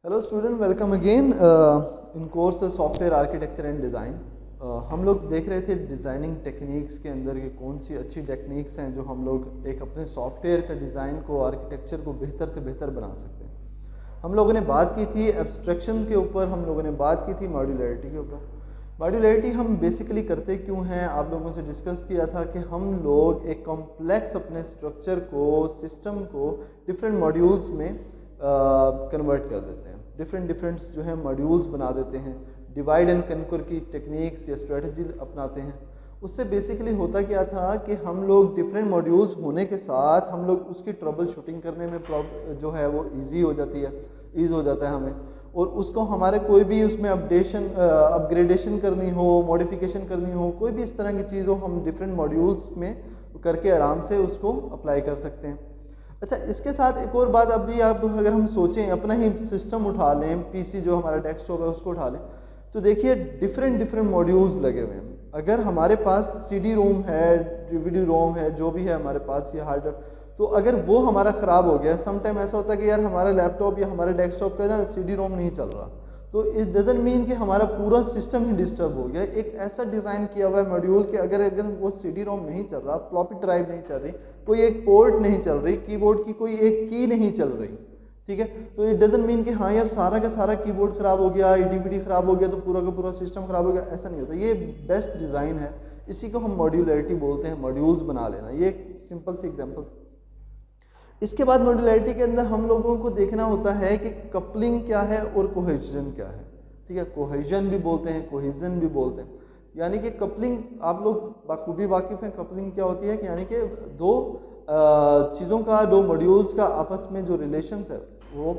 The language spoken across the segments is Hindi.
Hello student, welcome again in course software architecture and design. हम लोग देख रहे थे डिज़ाइनिंग टेक्निक्स के अंदर कि कौन सी अच्छी टेक्निक्स हैं जो हम लोग एक अपने सॉफ्टवेयर का डिज़ाइन को, आर्किटेक्चर को बेहतर से बेहतर बना सकते हैं। हम लोगों ने बात की थी एब्स्ट्रैक्शन के ऊपर, हम लोगों ने बात की थी मॉड्यूलैरिटी के ऊपर। मॉड्यूलैरिटी हम बेसिकली करते क्यों हैं, आप लोगों से डिस्कस किया था कि हम लोग एक कॉम्प्लेक्स अपने स्ट्रक्चर को, सिस्टम को डिफरेंट मॉड्यूल्स में कन्वर्ट कर देते हैं। डिफरेंट जो है मॉड्यूल्स बना देते हैं, डिवाइड एंड कन्कर की टेक्निक्स या स्ट्रेटजी अपनाते हैं। उससे बेसिकली होता क्या था कि हम लोग डिफरेंट मॉड्यूल्स होने के साथ हम लोग उसकी ट्रबल शूटिंग करने में जो है वो ईजी हो जाती है, ईज़ हो जाता है हमें। और उसको हमारे कोई भी उसमें अपग्रेडेशन करनी हो, मॉडिफिकेशन करनी हो, कोई भी इस तरह की चीज़ हो, हम डिफरेंट मॉड्यूल्स में करके आराम से उसको अप्लाई कर सकते हैं। अच्छा, इसके साथ एक और बात, अभी आप अगर हम सोचें अपना ही सिस्टम उठा लें, पीसी जो हमारा डेस्कटॉप है उसको उठा लें, तो देखिए डिफरेंट मॉड्यूल्स लगे हुए हैं। अगर हमारे पास सीडी रोम है, डीवीडी रोम है, जो भी है हमारे पास ये हार्ड, तो अगर वो हमारा ख़राब हो गया, सम टाइम ऐसा होता है कि यार हमारा लैपटॉप या हमारे डेस्कटॉप का ना सीडी रोम नहीं चल रहा, तो इट डजंट मीन कि हमारा पूरा सिस्टम ही डिस्टर्ब हो गया। एक ऐसा डिज़ाइन किया हुआ है मॉड्यूल कि अगर वो सीडी रोम नहीं चल रहा, फ्लॉपी ड्राइव नहीं चल रही, कोई एक पोर्ट नहीं चल रही, कीबोर्ड की कोई एक की नहीं चल रही, ठीक है, तो इट डजंट मीन कि हाँ यार सारा का सारा कीबोर्ड ख़राब हो गया, डीवीडी ख़राब हो गया तो पूरा का पूरा सिस्टम ख़राब हो गया, ऐसा नहीं होता। ये बेस्ट डिज़ाइन है, इसी को हम मॉड्यूलैरिटी बोलते हैं, मॉड्यूल्स बना लेना। ये एक सिंपल सी एग्जाम्पल। इसके बाद मॉड्यूलैरिटी के अंदर हम लोगों को देखना होता है कि कपलिंग क्या है और कोहेजन क्या है, ठीक है। कोहेजन भी बोलते हैं, कोहेजन भी बोलते हैं। यानी कि कपलिंग आप लोग बखूबी वाकिफ़ हैं, कपलिंग क्या होती है कि यानी कि दो चीज़ों का, दो मॉड्यूल्स का आपस में जो रिलेशंस है वो।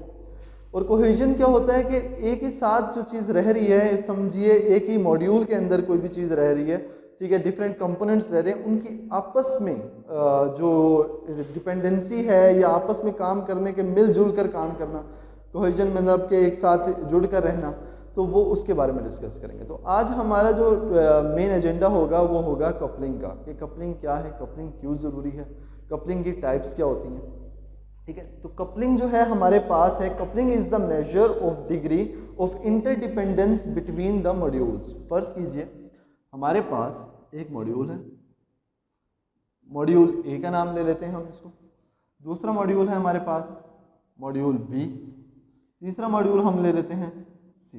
और कोहेजन क्या होता है कि एक ही साथ जो चीज़ रह रही है, समझिए एक ही मॉड्यूल के अंदर कोई भी चीज़ रह रही है, ठीक है, डिफरेंट कंपोनेंट्स रह रहे हैं, उनकी आपस में जो डिपेंडेंसी है या आपस में काम करने के, मिलजुल कर काम करना, कोहेजन मतलब के एक साथ जुड़ कर रहना, तो वो उसके बारे में डिस्कस करेंगे। तो आज हमारा जो मेन एजेंडा होगा वो होगा कपलिंग का, कि कपलिंग क्या है, कपलिंग क्यों ज़रूरी है, कपलिंग की टाइप्स क्या होती हैं, ठीक है। तो कपलिंग जो है हमारे पास है, coupling is the measure of degree of interdependence between the modules. फर्ज कीजिए हमारे पास एक मॉड्यूल है, मॉड्यूल ए का नाम ले लेते हैं हम इसको, दूसरा मॉड्यूल है हमारे पास मॉड्यूल बी, तीसरा मॉड्यूल हम ले लेते हैं सी।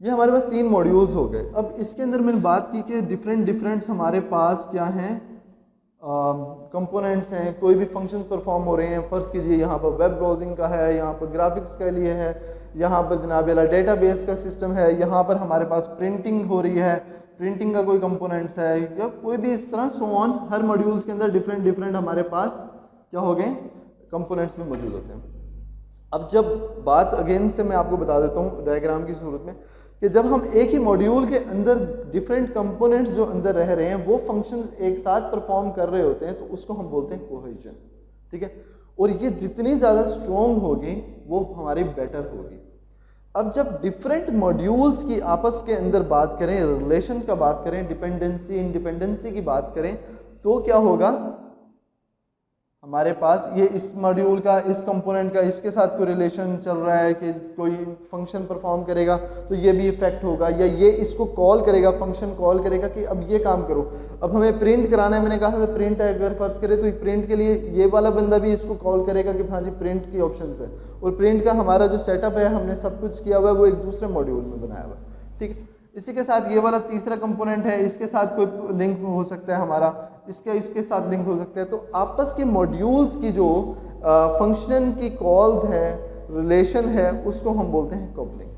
ये हमारे पास तीन मॉड्यूल्स हो गए। अब इसके अंदर मैंने बात की कि डिफरेंट हमारे पास क्या हैं, कंपोनेंट्स हैं, कोई भी फंक्शन परफॉर्म हो रहे हैं। फ़र्ज़ कीजिए यहाँ पर वेब ब्राउजिंग का है, यहाँ पर ग्राफिक्स के लिए है, यहाँ पर जनाब वाला डेटाबेस का सिस्टम है, यहाँ पर हमारे पास प्रिंटिंग हो रही है, प्रिंटिंग का कोई कंपोनेंट्स है, या कोई भी इस तरह सो ऑन। हर मॉड्यूल्स के अंदर डिफरेंट हमारे पास क्या हो गए, कंपोनेंट्स में मौजूद होते हैं। अब जब बात अगेन से मैं आपको बता देता हूँ डायग्राम की सूरत में, कि जब हम एक ही मॉड्यूल के अंदर डिफरेंट कंपोनेंट्स जो अंदर रह रहे हैं वो फंक्शन एक साथ परफॉर्म कर रहे होते हैं, तो उसको हम बोलते हैं कोहेजन, ठीक है। और ये जितनी ज़्यादा स्ट्रॉन्ग होगी वो हमारी बेटर होगी। अब जब डिफरेंट मॉड्यूल्स की आपस के अंदर बात करें, रिलेशन का बात करें, डिपेंडेंसी इंडिपेंडेंसी की बात करें, तो क्या होगा, हमारे पास ये इस मॉड्यूल का, इस कंपोनेंट का इसके साथ कोई रिलेशन चल रहा है कि कोई फंक्शन परफॉर्म करेगा तो ये भी इफेक्ट होगा, या ये इसको कॉल करेगा, फंक्शन कॉल करेगा कि अब ये काम करो। अब हमें प्रिंट कराना है, मैंने कहा था प्रिंट है, अगर फर्ज करें तो प्रिंट के लिए ये वाला बंदा भी इसको कॉल करेगा कि हाँ जी प्रिंट की ऑप्शन है। और प्रिंट का हमारा जो सेटअप है, हमने सब कुछ किया हुआ है, वो एक दूसरे मॉड्यूल में बनाया हुआ है, ठीक है। इसी के साथ ये वाला तीसरा कंपोनेंट है, इसके साथ कोई लिंक हो सकता है हमारा, इसके साथ लिंक हो सकता है। तो आपस के मॉड्यूल्स की जो फंक्शन की कॉल्स है, रिलेशन है, उसको हम बोलते हैं कपलिंग।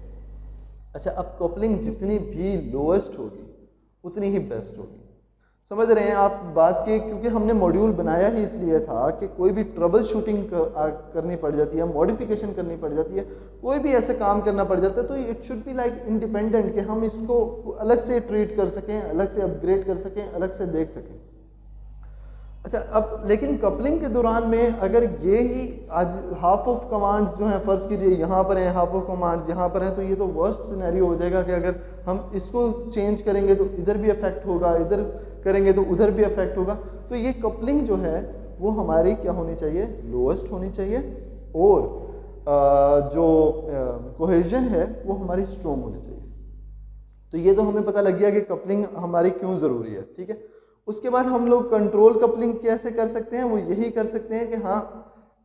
अच्छा, अब कपलिंग जितनी भी लोएस्ट होगी उतनी ही बेस्ट होगी। समझ रहे हैं आप बात की, क्योंकि हमने मॉड्यूल बनाया ही इसलिए था कि कोई भी ट्रबल शूटिंग करनी पड़ जाती है, मॉडिफिकेशन करनी पड़ जाती है, कोई भी ऐसे काम करना पड़ जाता है, तो it should be like independent, कि हम इसको अलग से ट्रीट कर सकें, अलग से अपग्रेड कर सकें, अलग से देख सकें। अच्छा, अब लेकिन कपलिंग के दौरान में अगर ये ही आज हाफ ऑफ कमांड्स जो हैं, फ़र्ज़ कीजिए यहाँ पर हैं, हाफ ऑफ कमांड्स यहाँ पर हैं, तो ये तो वर्स्ट सिनेरियो हो जाएगा कि अगर हम इसको चेंज करेंगे तो इधर भी अफेक्ट होगा, इधर करेंगे तो उधर भी अफेक्ट होगा। तो ये कपलिंग जो है वो हमारी क्या होनी चाहिए, लोएस्ट होनी चाहिए। और जो कोहेजन है वो हमारी स्ट्रॉन्ग होनी चाहिए। तो ये तो हमें पता लग गया कि कपलिंग हमारी क्यों ज़रूरी है, ठीक है। उसके बाद हम लोग कंट्रोल कपलिंग कैसे कर सकते हैं, वो यही कर सकते हैं कि हाँ,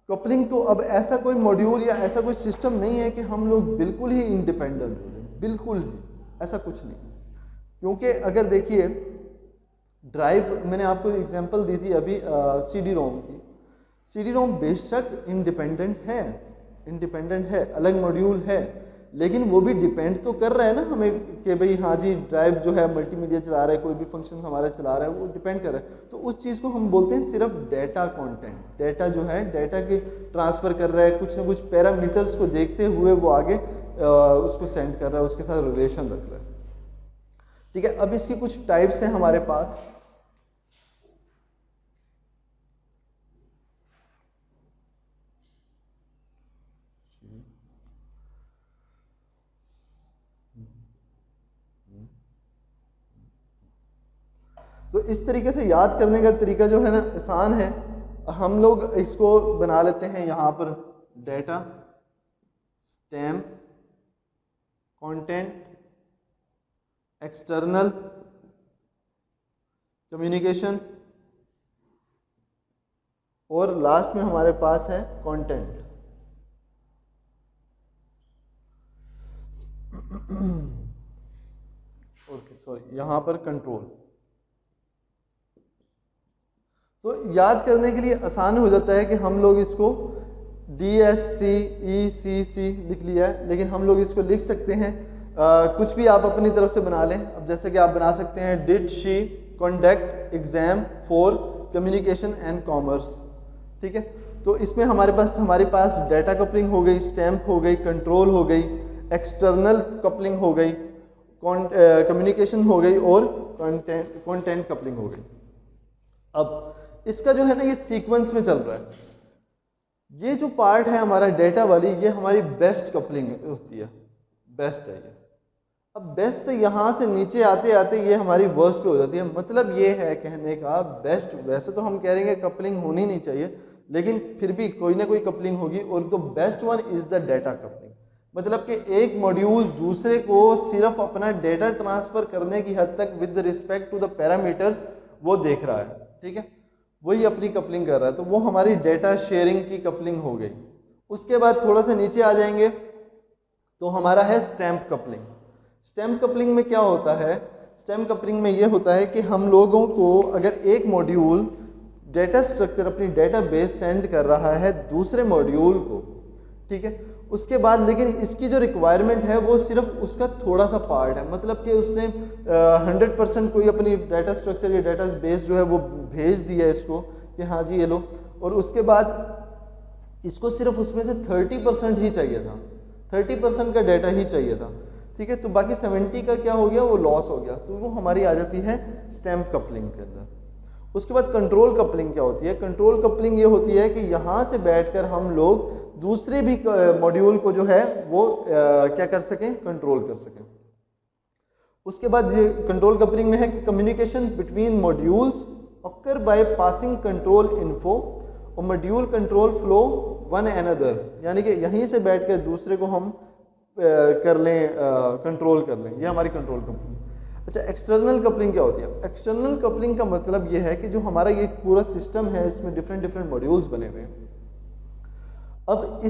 कपलिंग तो अब ऐसा कोई मॉड्यूल या ऐसा कोई सिस्टम नहीं है कि हम लोग बिल्कुल ही इंडिपेंडेंट हो जाए, बिल्कुल ही ऐसा कुछ नहीं। क्योंकि अगर देखिए ड्राइव, मैंने आपको एग्जांपल दी थी अभी CD रोम की। CD रोम बेशक इंडिपेंडेंट है, अलग मॉड्यूल है, लेकिन वो भी डिपेंड तो कर रहा है ना हमें कि भाई हाँ जी ड्राइव जो है मल्टीमीडिया चला रहा है, कोई भी फंक्शन हमारा चला रहा है, वो डिपेंड कर रहा है। तो उस चीज़ को हम बोलते हैं सिर्फ डेटा कंटेंट। डेटा जो है डेटा के ट्रांसफ़र कर रहा है, कुछ ना कुछ पैरामीटर्स को देखते हुए वो आगे उसको सेंड कर रहा है, उसके साथ रिलेशन रख रहा है, ठीक है। अब इसकी कुछ टाइप्स हैं हमारे पास। तो इस तरीके से याद करने का तरीका जो है ना आसान है। हम लोग इसको बना लेते हैं यहाँ पर data, stem, content, external, communication और लास्ट में हमारे पास है कंटेंट। ओके सॉरी, यहाँ पर कंट्रोल। तो याद करने के लिए आसान हो जाता है कि हम लोग इसको DSCECC लिख लिया है, लेकिन हम लोग इसको लिख सकते हैं कुछ भी आप अपनी तरफ से बना लें। अब जैसे कि आप बना सकते हैं did she conduct exam for communication and commerce, ठीक है। तो इसमें हमारे पास डेटा कपलिंग हो गई, स्टैम्प हो गई, कंट्रोल हो गई, एक्सटर्नल कपलिंग हो गई, कम्युनिकेशन हो गई और कंटेंट कपलिंग हो गई। अब इसका जो है ना ये सीक्वेंस में चल रहा है। ये जो पार्ट है हमारा डेटा वाली, ये हमारी बेस्ट कपलिंग होती है, बेस्ट है ये। अब बेस्ट से यहाँ से नीचे आते आते ये हमारी वर्स्ट पे हो जाती है। मतलब ये है कहने का बेस्ट, वैसे तो हम कह रहे हैं कपलिंग होनी नहीं चाहिए, लेकिन फिर भी कोई ना कोई कपलिंग होगी, और तो best one is the data coupling. मतलब कि एक मॉड्यूल दूसरे को सिर्फ अपना डेटा ट्रांसफर करने की हद तक with respect to the parameters वो देख रहा है, ठीक है, वही अपनी कपलिंग कर रहा है। तो वो हमारी डेटा शेयरिंग की कपलिंग हो गई। उसके बाद थोड़ा सा नीचे आ जाएंगे तो हमारा है स्टैम्प कपलिंग। स्टैम्प कपलिंग में क्या होता है, स्टैम्प कपलिंग में ये होता है कि हम लोगों को अगर एक मॉड्यूल डेटा स्ट्रक्चर अपनी डेटा बेस सेंड कर रहा है दूसरे मॉड्यूल को, ठीक है, उसके बाद लेकिन इसकी जो रिक्वायरमेंट है वो सिर्फ उसका थोड़ा सा पार्ट है। मतलब कि उसने 100% कोई अपनी डाटा स्ट्रक्चर या डाटा बेस जो है वो भेज दिया इसको कि हाँ जी ये लो, और उसके बाद इसको सिर्फ उसमें से 30% ही चाहिए था, 30% का डाटा ही चाहिए था, ठीक है। तो बाकी 70 का क्या हो गया, वो लॉस हो गया। तो वो हमारी आ जाती है स्टैम्प कपलिंग के अंदर। उसके बाद कंट्रोल कपलिंग क्या होती है, कंट्रोल कपलिंग ये होती है कि यहाँ से बैठकर हम लोग दूसरे भी मॉड्यूल को जो है वो क्या कर सकें, कंट्रोल कर सकें। उसके बाद ये कंट्रोल कपलिंग में है कि communication between modules occur by passing control info और module control flow one another, यानी कि यहीं से बैठकर दूसरे को हम कर लें, कंट्रोल कर लें। ये हमारी कंट्रोल कपलिंग। अच्छा, एक्सटर्नल कपलिंग क्या होती है? एक्सटर्नल कपलिंग का मतलब ये है कि जो हमारा ये पूरा सिस्टम है इसमें डिफरेंट मॉड्यूल्स बने हुए हैं। अब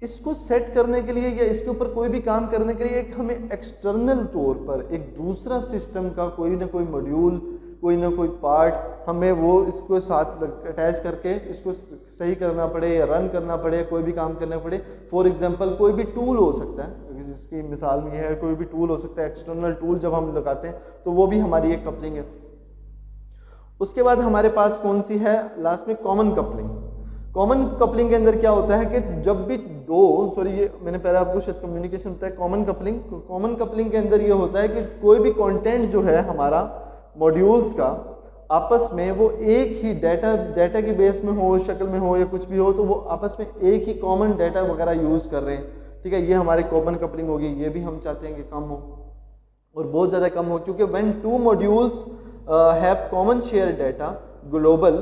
इसको सेट करने के लिए या इसके ऊपर कोई भी काम करने के लिए हमें एक्सटर्नल तौर पर एक दूसरा सिस्टम का कोई ना कोई मॉड्यूल, कोई ना कोई पार्ट हमें वो इसको साथ अटैच करके इसको सही करना पड़े या रन करना पड़े, कोई भी काम करना पड़े। फॉर एग्जांपल कोई भी टूल हो सकता है, जिसकी मिसाल में यह है कोई भी टूल हो सकता है, एक्सटर्नल टूल जब हम लगाते हैं तो वो भी हमारी एक कपलिंग है। उसके बाद हमारे पास कौन सी है लास्ट में, कॉमन कपलिंग। कॉमन कपलिंग के अंदर क्या होता है कि जब भी ये मैंने पहले आपको शायद कम्युनिकेशन बताया। कॉमन कपलिंग के अंदर ये होता है कि कोई भी कंटेंट जो है हमारा मॉड्यूल्स का आपस में वो एक ही डाटा की बेस में हो, शक्ल में हो या कुछ भी हो, तो वो आपस में एक ही कॉमन डाटा वगैरह यूज़ कर रहे हैं, ठीक है। ये हमारी कॉमन कपलिंग होगी। ये भी हम चाहते हैं कि कम हो और बहुत ज़्यादा कम हो, क्योंकि when two modules have common share data global,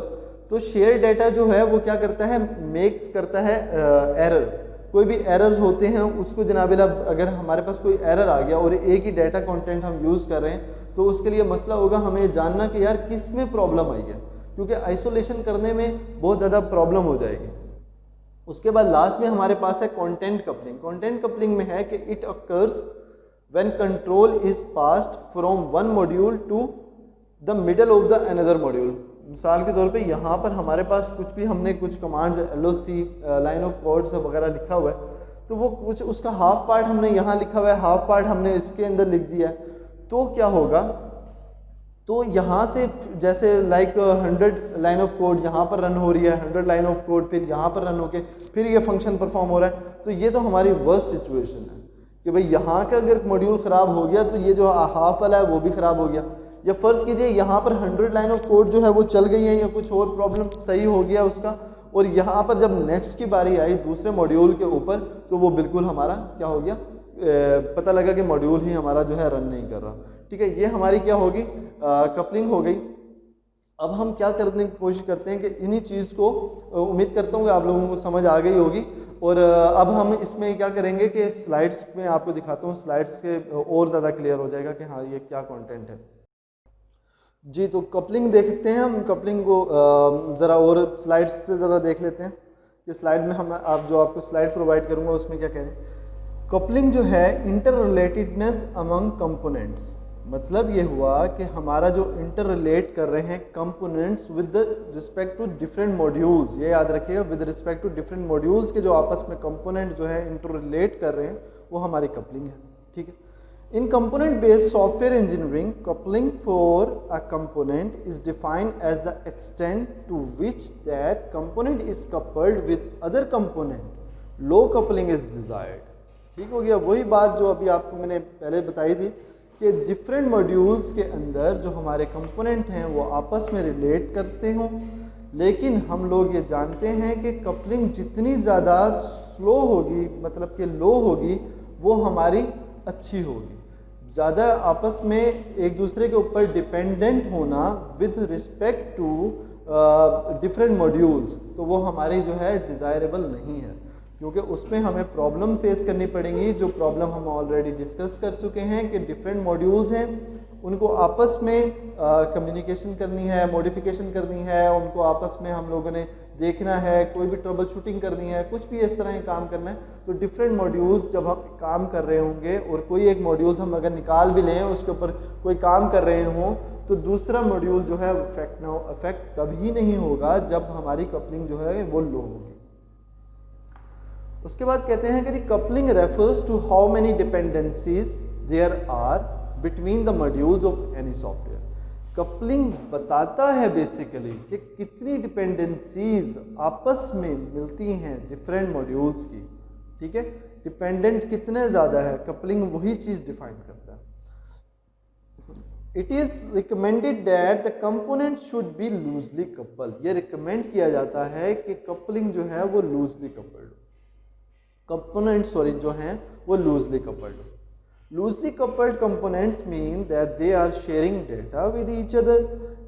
तो शेयर डाटा जो है वो क्या करता है, मेक्स करता है एरर। कोई भी एरर्स होते हैं उसको जनाबिला, अगर हमारे पास कोई एरर आ गया और एक ही डाटा कंटेंट हम यूज़ कर रहे हैं तो उसके लिए मसला होगा हमें जानना कि यार किस में प्रॉब्लम आई है, क्योंकि आइसोलेशन करने में बहुत ज़्यादा प्रॉब्लम हो जाएगी। उसके बाद लास्ट में हमारे पास है कंटेंट कपलिंग। कंटेंट कपलिंग में है कि it occurs when control is passed from one module to the middle of the another module. मिसाल के तौर पे यहाँ पर हमारे पास कुछ भी हमने कुछ commands LOC line of code सब वगैरह लिखा हुआ है, तो वो कुछ उसका हाफ पार्ट हमने यहाँ लिखा हुआ है, हाफ पार्ट हमने इसके अंदर लिख दिया है। तो क्या होगा, तो यहाँ से जैसे लाइक 100 लाइन ऑफ कोड यहाँ पर रन हो रही है, 100 लाइन ऑफ कोड फिर यहाँ पर रन होके फिर ये फंक्शन परफॉर्म हो रहा है, तो ये तो हमारी वर्स्ट सिचुएशन है कि भाई यहाँ का अगर मॉड्यूल ख़राब हो गया तो ये जो हाफ वाला है वो भी ख़राब हो गया। या फ़र्ज़ कीजिए यहाँ पर 100 लाइन ऑफ कोड जो है वो चल गई है या कुछ और प्रॉब्लम सही हो गया उसका, और यहाँ पर जब नेक्स्ट की बारी आई दूसरे मॉड्यूल के ऊपर तो वो बिल्कुल हमारा क्या हो गया, पता लगा कि मॉड्यूल ही हमारा जो है रन नहीं कर रहा। ठीक है, ये हमारी क्या होगी, कपलिंग हो गई। अब हम क्या करने की कोशिश करते हैं कि इन्हीं चीज़ को, उम्मीद करता हूँ कि आप लोगों को समझ आ गई होगी। और अब हम इसमें क्या करेंगे कि स्लाइड्स में आपको दिखाता हूँ, स्लाइड्स के और ज़्यादा क्लियर हो जाएगा कि हाँ ये क्या कंटेंट है जी। तो कपलिंग देखते हैं हम, कपलिंग को ज़रा और स्लाइड्स से ज़रा देख लेते हैं कि स्लाइड में हम आपको स्लाइड प्रोवाइड करूँगा उसमें क्या कह रहे हैं। कपलिंग जो है इंटर रिलेटेडनेस अमंग कंपोनेंट्स, मतलब ये हुआ कि हमारा जो इंटर रिलेट कर रहे हैं components with respect to different modules, ये याद रखिएगा, with respect to different modules के जो आपस में कंपोनेंट जो है इंटर रिलेट कर रहे हैं वो हमारी कपलिंग है। ठीक है, in component based software engineering, coupling for a component is defined as the extent to which that component is coupled with other component. Low coupling is desired. ठीक हो गया, वही बात जो अभी आपको मैंने पहले बताई थी कि डिफरेंट मॉड्यूल्स के अंदर जो हमारे कंपोनेंट हैं वो आपस में रिलेट करते हों, लेकिन हम लोग ये जानते हैं कि कपलिंग जितनी ज़्यादा स्लो होगी, मतलब कि लो होगी, वो हमारी अच्छी होगी। ज़्यादा आपस में एक दूसरे के ऊपर डिपेंडेंट होना with respect to different modules, तो वो हमारी जो है डिज़ायरेबल नहीं है, क्योंकि उसमें हमें प्रॉब्लम फेस करनी पड़ेंगी, जो प्रॉब्लम हम ऑलरेडी डिस्कस कर चुके हैं कि डिफरेंट मॉड्यूल्स हैं, उनको आपस में कम्युनिकेशन करनी है, मॉडिफिकेशन करनी है, उनको आपस में हम लोगों ने देखना है, कोई भी ट्रबल शूटिंग करनी है, कुछ भी इस तरह के काम करना है। तो डिफरेंट मॉड्यूल्स जब हम काम कर रहे होंगे और कोई एक मॉड्यूल्स हम अगर निकाल भी लें, उसके ऊपर कोई काम कर रहे हों, तो दूसरा मॉड्यूल जो है इफेक्ट तभी नहीं होगा जब हमारी कपलिंग जो है वो लो होगी। उसके बाद कहते हैं कि coupling refers to how many dependencies there are between the modules of any software. Coupling बताता है बेसिकली कि कितनी डिपेंडेंसीज आपस में मिलती हैं डिफरेंट मॉड्यूल्स की। ठीक है, डिपेंडेंट कितने ज़्यादा है, कपलिंग वही चीज़ डिफाइन करता है। It is recommended that the component should be loosely coupled. ये रिकमेंड किया जाता है कि कपलिंग जो है वो लूजली कपल्ड, कंपोनेंट जो हैं वो loosely coupled. Loosely coupled components mean that they are sharing data with each other,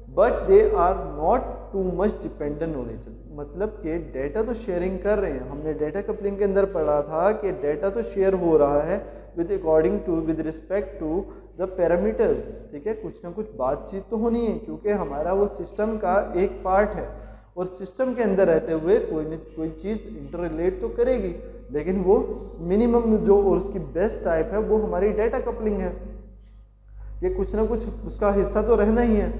but they are not too much dependent on each other. मतलब कि डेटा तो शेयरिंग कर रहे हैं, हमने डेटा कपलिंग के अंदर पढ़ा था कि डेटा तो शेयर हो रहा है with respect to the parameters. ठीक है, कुछ ना कुछ बातचीत तो होनी है, क्योंकि हमारा वो सिस्टम का एक पार्ट है और सिस्टम के अंदर रहते हुए कोई न कोई चीज़ इंटर रिलेट तो करेगी, लेकिन वो मिनिमम जो और उसकी बेस्ट टाइप है वो हमारी डेटा कपलिंग है। ये कुछ ना कुछ उसका हिस्सा तो रहना ही है।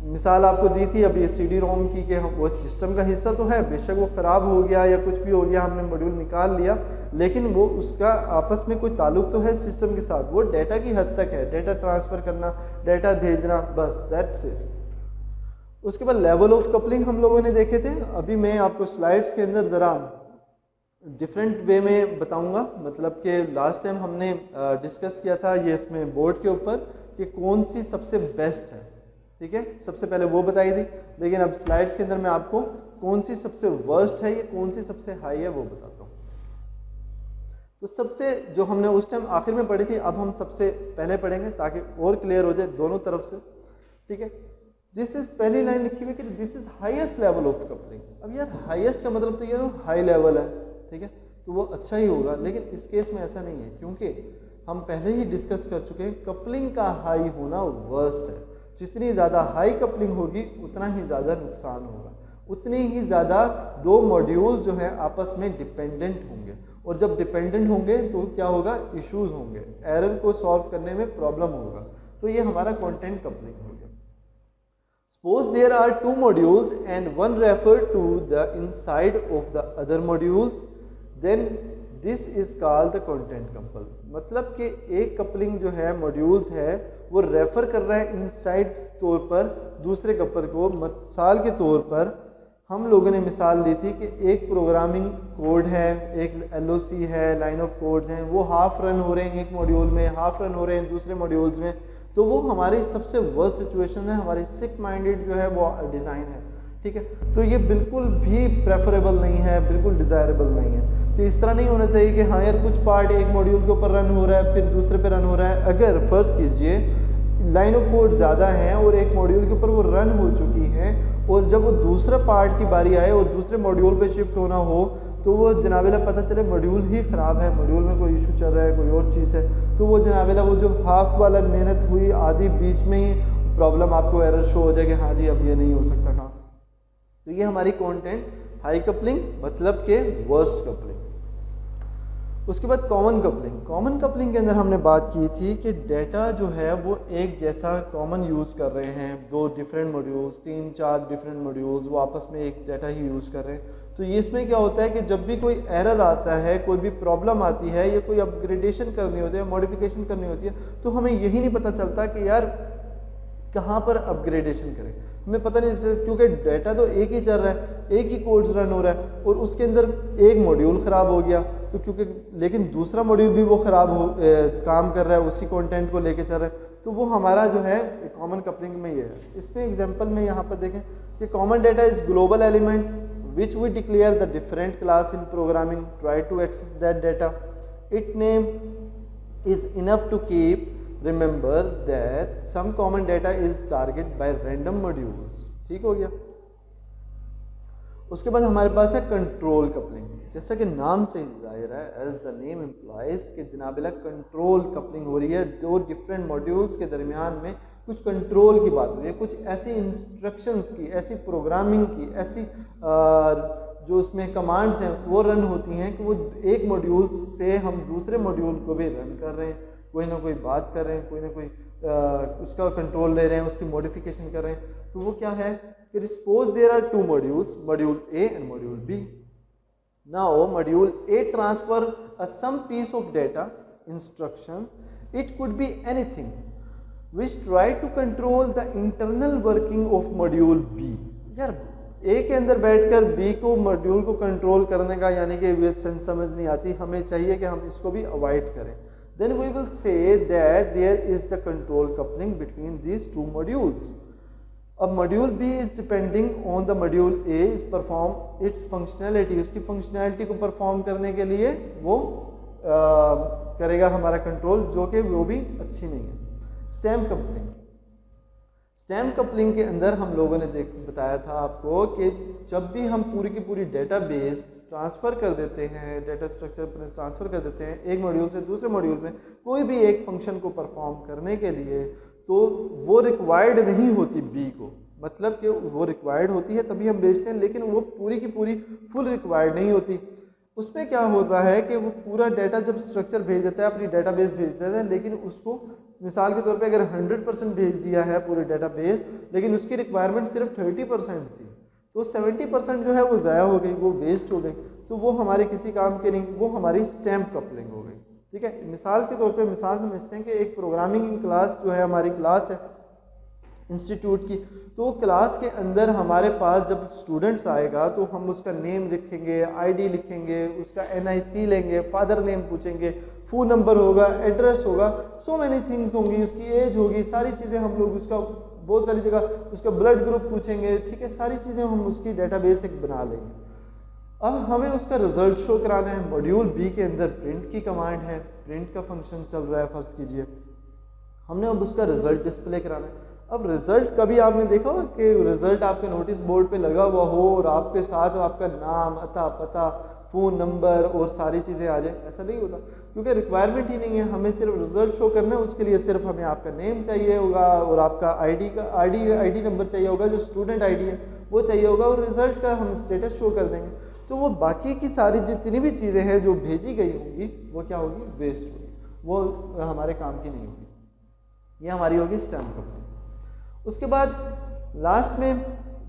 मिसाल आपको दी थी अभी CD-ROM की कि हम वो सिस्टम का हिस्सा तो है, बेशक वो ख़राब हो गया या कुछ भी हो गया, हमने मॉड्यूल निकाल लिया, लेकिन वो उसका आपस में कोई ताल्लुक तो है सिस्टम के साथ, वो डेटा की हद तक है, डेटा ट्रांसफ़र करना, डेटा भेजना, बस दैट्स इट। उसके बाद लेवल ऑफ कपलिंग हम लोगों ने देखे थे। अभी मैं आपको स्लाइड्स के अंदर ज़रा डिफरेंट वे में बताऊंगा, मतलब कि लास्ट टाइम हमने डिस्कस किया था ये इसमें बोर्ड के ऊपर कि कौन सी सबसे बेस्ट है। ठीक है, सबसे पहले वो बताई थी, लेकिन अब स्लाइड्स के अंदर मैं आपको कौन सी सबसे वर्स्ट है या कौन सी सबसे हाई है वो बताता हूँ। तो सबसे जो हमने उस टाइम आखिर में पढ़ी थी, अब हम सबसे पहले पढ़ेंगे ताकि और क्लियर हो जाए दोनों तरफ से। ठीक है, दिस इज पहली लाइन लिखी हुई कि this is highest level of coupling. अब यार हाईएस्ट का मतलब तो ये हाई लेवल है। ठीक है, तो वो अच्छा ही होगा, लेकिन इस केस में ऐसा नहीं है क्योंकि हम पहले ही डिस्कस कर चुके हैं कपलिंग का हाई होना वर्स्ट है। जितनी ज़्यादा हाई कपलिंग होगी उतना ही ज़्यादा नुकसान होगा, उतनी ही ज़्यादा दो मॉड्यूल जो है आपस में डिपेंडेंट होंगे, और जब डिपेंडेंट होंगे तो क्या होगा, इश्यूज होंगे, एरर को सॉल्व करने में प्रॉब्लम होगा। तो ये हमारा कंटेंट कपलिंग हो गया। Suppose there are two modules and one refer to the inside of the other modules, then this is called the content couple। मतलब कि एक कपलिंग जो है मॉड्यूल्स है वो रेफर कर रहा है इनसाइड तौर पर दूसरे कपल को। मिसाल के तौर पर हम लोगों ने मिसाल दी थी कि एक प्रोग्रामिंग कोड है, एक LOC है, लाइन ऑफ कोड्स हैं, वो हाफ रन हो रहे हैं एक मॉड्यूल में, हाफ रन हो रहे हैं दूसरे मॉड्यूल्स में। तो वो हमारी सबसे वर्स्ट सिचुएशन है, हमारी सिक माइंडेड जो है वो डिज़ाइन है, ठीक है। तो ये बिल्कुल भी प्रेफरेबल नहीं है, बिल्कुल डिज़ायरेबल नहीं है। तो इस तरह नहीं होना चाहिए कि हाँ यार कुछ पार्ट एक मॉड्यूल के ऊपर रन हो रहा है फिर दूसरे पे रन हो रहा है। अगर फर्ज कीजिए लाइन ऑफ कोड ज़्यादा हैं और एक मॉड्यूल के ऊपर वो रन हो चुकी हैं, और जब वो दूसरे पार्ट की बारी आए और दूसरे मॉड्यूल पे शिफ्ट होना हो तो वो जनाबेला पता चले मॉड्यूल ही ख़राब है, मॉड्यूल में कोई इशू चल रहा है, कोई और चीज़ है, तो वो जनाबेला वो जो हाफ वाला मेहनत हुई आधी बीच में ही प्रॉब्लम आपको एरर शो हो जाए कि हाँ जी अब ये नहीं हो सकता काम। तो ये हमारी कंटेंट हाई कपलिंग मतलब के वर्स्ट कपलिंग। उसके बाद कॉमन कपलिंग। कॉमन कपलिंग के अंदर हमने बात की थी कि डेटा जो है वो एक जैसा कॉमन यूज़ कर रहे हैं, दो डिफरेंट मॉड्यूल्स, 3-4 डिफरेंट मॉड्यूल्स वो आपस में एक डेटा ही यूज़ कर रहे हैं। तो ये इसमें क्या होता है कि जब भी कोई एरर आता है, कोई भी प्रॉब्लम आती है या कोई अपग्रेडेशन करनी होती है, मॉडिफिकेशन करनी होती है, तो हमें यही नहीं पता चलता कि यार कहाँ पर अपग्रेडेशन करें, हमें पता नहीं चलता क्योंकि डेटा तो एक ही चल रहा है, एक ही कोड्स रन हो रहा है और उसके अंदर एक मॉड्यूल ख़राब हो गया तो क्योंकि लेकिन दूसरा मॉड्यूल भी वो ख़राब हो काम कर रहा है, उसी कंटेंट को लेके चल रहा है, तो वो हमारा जो है कॉमन कपलिंग में ये है। इसमें एग्जांपल में यहाँ पर देखें कि common data is global element which we declare the different class in programming try to access that data. Its name is enough to keep remember that some common data is targeted by random modules। ठीक हो गया। उसके बाद हमारे पास है कंट्रोल कपलिंग। जैसा कि नाम से जाहिर है एज द नेम एम्प्लॉयज के जनाबिला कंट्रोल कपलिंग हो रही है, दो डिफरेंट मॉड्यूल्स के दरमियान में कुछ कंट्रोल की बात हो रही है, कुछ ऐसी इंस्ट्रक्शंस की, ऐसी प्रोग्रामिंग की, ऐसी जो उसमें कमांड्स हैं वो रन होती हैं कि वो एक मॉड्यूल से हम दूसरे मॉड्यूल को भी रन कर रहे हैं, कोई ना कोई बात कर रहे हैं, कोई ना कोई उसका कंट्रोल ले रहे हैं, उसकी मॉडिफिकेशन कर रहे हैं। तो वो क्या है कि suppose there are two modules, module A and module B. Now module A transfer a some piece of data instruction, it could be anything which try to control the internal working of module B। यार A के अंदर बैठकर B को मॉड्यूल को कंट्रोल करने का यानी कि ये समझ नहीं आती, हमें चाहिए कि हम इसको भी अवॉइड करें। Then we will say that there is the control coupling between these two modules। अब module B is depending on the module A is perform its functionality, उसकी फंक्शनैलिटी को परफॉर्म करने के लिए वो करेगा हमारा कंट्रोल, जो कि वो भी अच्छी नहीं है। Stamp coupling. स्टैम्प कपलिंग के अंदर हम लोगों ने बताया था आपको कि जब भी हम पूरी की पूरी डेटाबेस ट्रांसफ़र कर देते हैं, डेटा स्ट्रक्चर पर ट्रांसफ़र कर देते हैं एक मॉड्यूल से दूसरे मॉड्यूल में कोई भी एक फंक्शन को परफॉर्म करने के लिए, तो वो रिक्वायर्ड नहीं होती बी को, मतलब कि वो रिक्वायर्ड होती है तभी हम भेजते हैं, लेकिन वो पूरी की पूरी फुल रिक्वायर्ड नहीं होती। उसमें क्या होता है कि वो पूरा डाटा जब स्ट्रक्चर भेज देता है, अपनी डेटाबेस भेज देता है, लेकिन उसको मिसाल के तौर पे अगर 100% भेज दिया है पूरे डेटाबेस, लेकिन उसकी रिक्वायरमेंट सिर्फ 30% थी, तो 70% जो है वो ज़ाया हो गई, वो वेस्ट हो गई, तो वो हमारे किसी काम के नहीं, वो हमारी स्टैम्प कपलिंग हो गई। ठीक है, मिसाल के तौर पे मिसाल समझते हैं कि एक प्रोग्रामिंग क्लास जो है हमारी क्लास है इंस्टीट्यूट की, तो क्लास के अंदर हमारे पास जब स्टूडेंट्स आएगा तो हम उसका नेम लिखेंगे, आईडी लिखेंगे, उसका NIC लेंगे, फादर नेम पूछेंगे, फ़ोन नंबर होगा, एड्रेस होगा, सो मैनी थिंग्स होंगी, उसकी एज होगी, सारी चीज़ें हम लोग उसका बहुत सारी जगह उसका ब्लड ग्रुप पूछेंगे। ठीक है, सारी चीज़ें हम उसकी डेटाबेस एक बना लेंगे। अब हमें उसका रिजल्ट शो कराना है। मॉड्यूल बी के अंदर प्रिंट की कमांड है, प्रिंट का फंक्शन चल रहा है फ़र्ज़ कीजिए, हमने अब उसका रिजल्ट डिस्प्ले कराना है। अब रिज़ल्ट कभी आपने देखा हो कि रिज़ल्ट आपके नोटिस बोर्ड पे लगा हुआ हो और आपके साथ आपका नाम, अता, पता, फ़ोन नंबर और सारी चीज़ें आ जाए, ऐसा नहीं होता क्योंकि रिक्वायरमेंट ही नहीं है। हमें सिर्फ रिजल्ट शो करना है, उसके लिए सिर्फ हमें आपका नेम चाहिए होगा और आपका आईडी नंबर चाहिए होगा, जो स्टूडेंट आईडी है वो चाहिए होगा, और रिजल्ट का हम स्टेटस शो कर देंगे। तो वो बाकी की सारी जितनी भी चीज़ें हैं जो भेजी गई होंगी वो क्या होगी, वेस्ट होगी, वो हमारे काम की नहीं होगी। ये हमारी होगी स्टैम्प कपलिंग। उसके बाद लास्ट में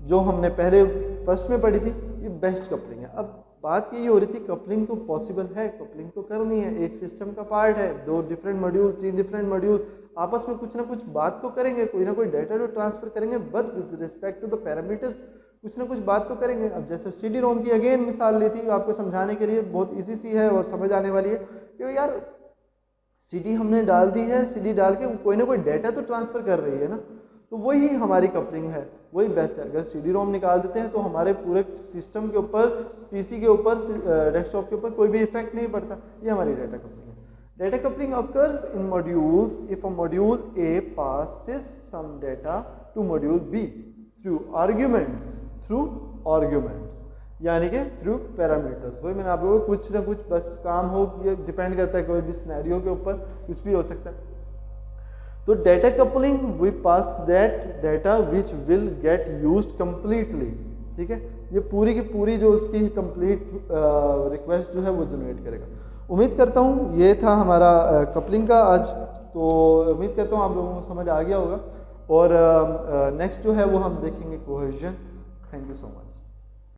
जो हमने पहले फर्स्ट में पढ़ी थी, ये बेस्ट कपलिंग है। अब बात यही हो रही थी, कपलिंग तो पॉसिबल है, कपलिंग तो करनी है, एक सिस्टम का पार्ट है, 2 डिफरेंट मॉड्यूल 3 डिफरेंट मॉड्यूल आपस में कुछ ना कुछ बात तो करेंगे, कोई ना कोई डाटा तो ट्रांसफर करेंगे, but with respect to the parameters कुछ ना कुछ बात तो करेंगे। अब जैसे CD रोम की अगेन मिसाल ली थी आपको समझाने के लिए, बहुत ईजी सी है और समझ आने वाली है कि यार CD हमने डाल दी है, CD डाल के कोई ना कोई डाटा तो ट्रांसफ़र कर रही है ना, तो वही हमारी कपलिंग है, वही बेस्ट है। अगर CD रोम निकाल देते हैं तो हमारे पूरे सिस्टम के ऊपर, PC के ऊपर, डेस्कटॉप के ऊपर कोई भी इफेक्ट नहीं पड़ता। ये हमारी डाटा कपलिंग है। Data coupling occurs in modules if a module A passes some data to module B through arguments, यानी कि थ्रू पैरामीटर्स। वही मैंने आप लोगों को कुछ ना कुछ बस काम हो, ये डिपेंड करता है कोई भी सिनेरियो के ऊपर, कुछ भी हो सकता है। तो data coupling, we pass that data which will get used completely, ठीक है। ये पूरी की पूरी जो उसकी कंप्लीट रिक्वेस्ट जो है वो जनरेट करेगा। उम्मीद करता हूँ ये था हमारा कपलिंग का आज, तो उम्मीद करता हूँ आप लोगों को समझ आ गया होगा। और नेक्स्ट जो है वो हम देखेंगे cohesion. Thank you so much.